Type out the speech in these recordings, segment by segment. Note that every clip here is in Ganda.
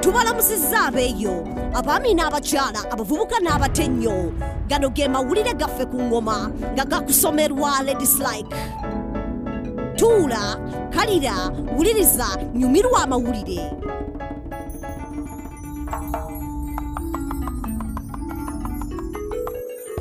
Tubalamusizza abeeyo abaami n'abakyala abavubuka n'abatennyo gano ge mawulire gaffe ku ngoma nga gakusomerwa Ladies Like. Tuula, kalira, wuliriza, nyumirwa amawulire.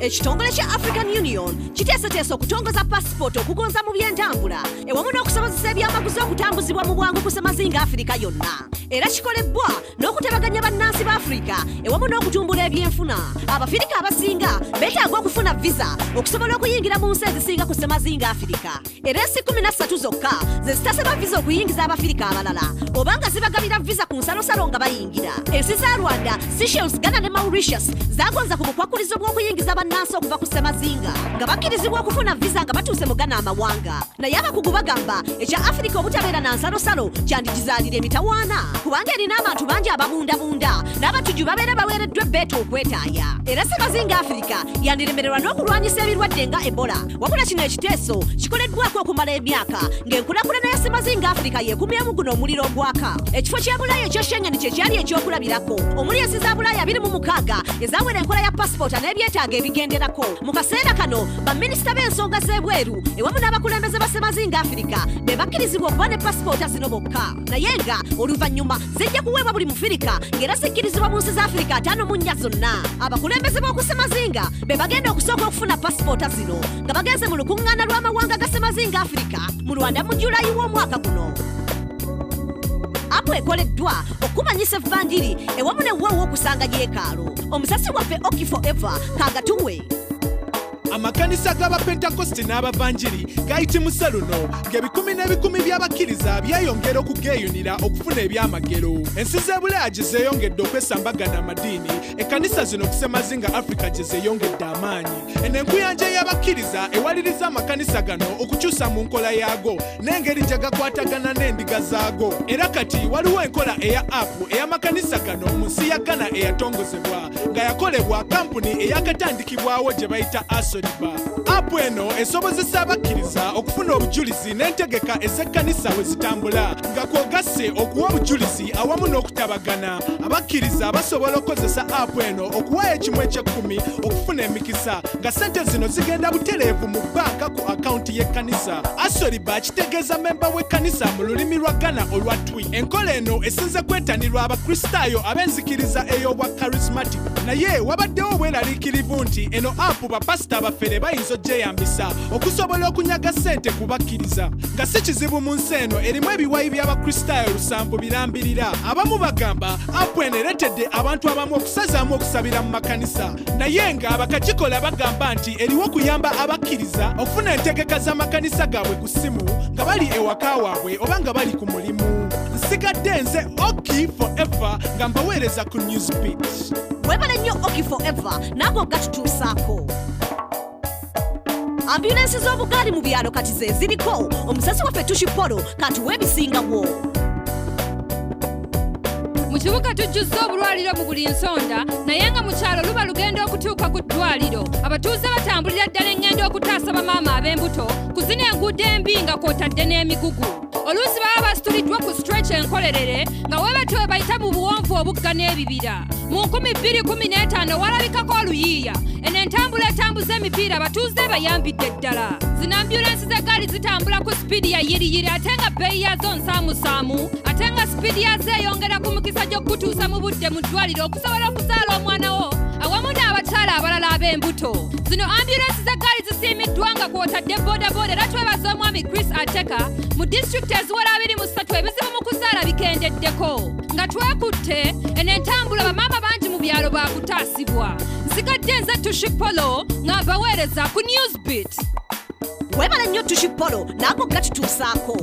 Ekitongole kya African Union kiteeseteese okutongoza passport okugonza mu by'entambula ewamu n'okusobozesa ebyamaguzi okutambuzibwa mu bwangu ku ssemazinga Afirika yonna. Era kikolebbwa n'okutebaganya bannansi ba Afrika ewamu n'okutumbula ebyenfuna. Abafirika abasinga beetaaga okufuna visa okusobola okuyingira mu nsi ezisinga ku ssemazinga Afirika. Era ensi 13 zokka ze zitasaba visa okuyingiza Abafirika abalala oba nga zibagabira visa ku nsalosalo nga bayingira. Ensi za Rwanda, Seychelles, Ghana ne Mauritius zaagonza ku bukwakkulizo bw'okuyingiza bannansi okuva ku ssemazinga nga bakkirizibwa okufuna visa nga batuuse mu Ghana amawanga. Naye abakugu bagamba ekya Afirika obutabeera na nsalosalo kyandigizaalira emitawaana kubanga erina abantu bangi ababundabunda n'abatujju babeera baweereddwa ebbeeta okwetaaya. Era ssemazinga Afirika yandiremererwa n'okulwanyisa ebirwadde nga Ebola. Wabula kino ekiteeso kikoleddwako okumala emyaka ng'enkulaakulana ya ssemazinga Afirika yeekumyemu guno omuliro ogwaka. Ekifo kya Bulaaya ekya Schengen kye kyali ekyokulabirako. Omuli ensi za Bulaaya 26 ezaawera enkola ya passport n'ebyetaago ebigenderako. Mu kaseera kano baminisita b'ensonga z'ebweru ewamu n'abakulembeze ba ssemazinga Afirika be bakkirizibwa okuba ne passport zino bokka. Naye nga oluvannyuma zijja kuweebwa buli Mufirika ng'era zikkirizibwa mu nsi za Afirika 5 zonna. Abakulembeze b'oku ssemazinga be bagenda okusooka okufuna passport zino nga bagenze mu lukuŋŋaana lw'amawanga ga ssemazinga Afirika mu Rwanda mu Julayi w'omwaka guno. Apo ekoleddwa okumanyisa evvanjiri ewamu ne weewo okusanga yeekaalo. Omusasi waffe Oki Forever kagatuwe. Amakanisa g'Abapentekoste n'Abavanjiri gayitimusa luno ng'ebikumi n'ebikumi by'abakkiriza byeyongera okugeeyunira okufuna ebyamagero. Ensi z'Ebulaaya gye zeeyongedde okwesambagana amadiini, ekkanisa zino ku ssemazinga Afrika gye zeeyongedde amaanyi. Eno enkuyanja y'abakkiriza ewaliriza amakanisa gano okukyusa mu nkola yaago n'engeri gye gakwatagana n'endiga zaago. Era kati waliwo enkola eya apu ey'amakanisa gano mu nsi ya Ghana eyatongozebwa nga yakolebwa kampuni eyakatandikibwawo gye bayita Asodiba. Apu eno esobozesa abakkiriza okufuna obujulizi n'entegeka ez'ekkanisa we zitambula nga kwogasse okuwa obujulizi awamu n'okutabagana. Abakkiriza basobola okukozesa apu eno okuwaayo ekimu eky'ekkumi okufuna emikisa nga ssente zino zigenda butereevu mu bbanka ku akawunti y'ekkanisa. Asodiba kitegeeza memba w'ekkanisa mu lulimi lwa Ghana olwa Twi. Enkola eno esinze kwetanirwa abakristaayo ab'enzikiriza ey'obwa charismatic. Naye wabaddewo obweraliikirivu nti eno apu bapasita bafere bayinza ogyeyambisa okusobola okunyaga ssente ku bakkiriza nga si kizibu mu nsi eno erimu ebiwayi by'abakristaayo 7 birambirira. Abamu bagamba apu eno ereetedde abantu abamu okusazaamu okusabira mu makanisa, naye nga abakakikola bagamba nti eriwo okuyamba abakkiriza okufuna entegeka z'amakanisa gaabwe ku ssimu nga bali ewaka waabwe oba nga bali ku mulimu. Nsigadde nze Oki Forever nga mbaweereza ku Newsbeat. Webale nnyo Oki Forever nago gatutuusaako. Ambulensi z'obugaali mu byalo kati ze ziriko. Omusasi waffe Tushipolo katuwa ebisingawo. Mu kibuga tujjuzza obulwaliro mu buli nsonda naye nga mu kyalo luba lugenda okutuuka ku ddwaliro. Abatuuze batambulira ddala eŋŋendo okutaasa bamaama ab'embuto ku zino enguudo embi nga kw'otadde n'emigugu. Oluusi baba basituliddwa ku stretch enkolerere nga webatyo we bayita mu buwonvu obugga n'ebibira. Mu 2015 walabikako oluyiiya. Eno entambula etambuza emipiira abatuuze bayambidde ddala. Zino ambulensi z'eggaali zitambula ku sipiidi ya yiriyiri ate nga bbeeyi yazo nsaamusaamu ate nga sipiidi yazo eyongera ku mukisa gy'okukutuusa mu budde mu ddwaliro okusobola okuzaala omwana wo awamu n'abakyala abalala ab'embuto. Zino ambulensi z'eggaali zisiimiddwa nga kw'otadde boodabooda era twebaza omwami Chris Ateka mu disitulikiti eziwera 23 ebizibu mu kuzaala bikendeddeko. Nga twekutte eno entambula bamaama bangi mu byalo baakutaasibwa. Nsigadde nze Tushipolo nga mbaweereza ku Newsbeat. Webale nnyo Tushipolo nago gatutuusaako.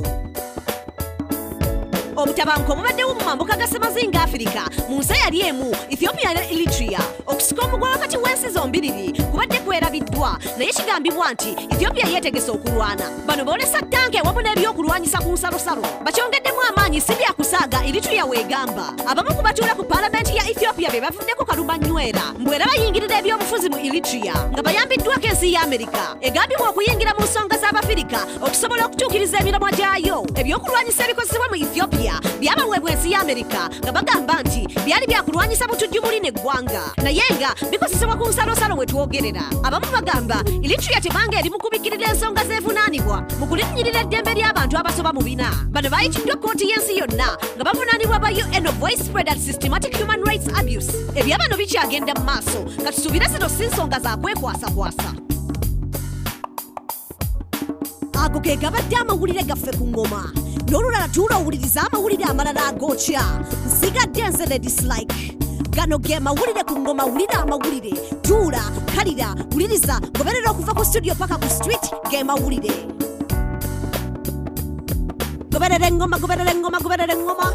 Obutabanguko obubaddewo mu mambuka ga ssemazinga Afirika mu nsi yali emu Ethiopia ne Eritrea. Okusika omugwa wakati w'ensi zombiriri kubadde kwerabiddwa naye kigambibwa nti Ethiopia yeetegese okulwana. Bano boolesa ttanka ewamu n'ebyokulwanyisa ku nsalosalo bakyongeddemu amaanyi si byakusaaga Eritrea weegamba. Abamu ku batuula ku paalamenti ya Ethiopia Ethiopia be bavuddeko kalumanywera mbwera bayingirira ebyobufuzi mu Eritrea nga bayambiddwako ensi ya Amerika egambibwa okuyingira mu nsonga z'Abafirika okusobola okutuukiriza emiramwa gyayo. Ebyokulwanyisa ebikozesebwa mu Ethiopia byabaweebwa ensi ya Amerika nga bagamba nti byali byakulwanyisa butujju buli n'eggwanga naye nga bikozesebwa ku nsalosalo we twogerera. Abamu bagamba Eritrea tebanga eri mu kubikirira ensonga zeevunaanibwa mu kulinnyirira eddembe ly'abantu abasoba mu 4. Bano bayitiddwa kkooti y'ensi yonna nga bavunaanibwa ba UN of widespread and systematic human rights abuse. Ebya bano bikyagenda mu maaso nga tusuubira zino si nsonga za kwekwasakwasa. Ago ge gabadde amawulire gaffe ku ngoma n'olulala tuula owuliriza amawulire amalala agookya nsigadde nze ne dislike. Gano ge mawulire ku ngoma, wulira amawulire, tuula kalira wuliriza goberera okuva ku studio paka ku street ge mawulire. Goberera engoma, goberera engoma, goberera engoma.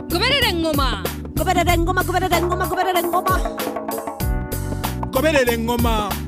Goberera engoma. Goberera engoma, goberera engoma, goberera engoma. Goberera engoma.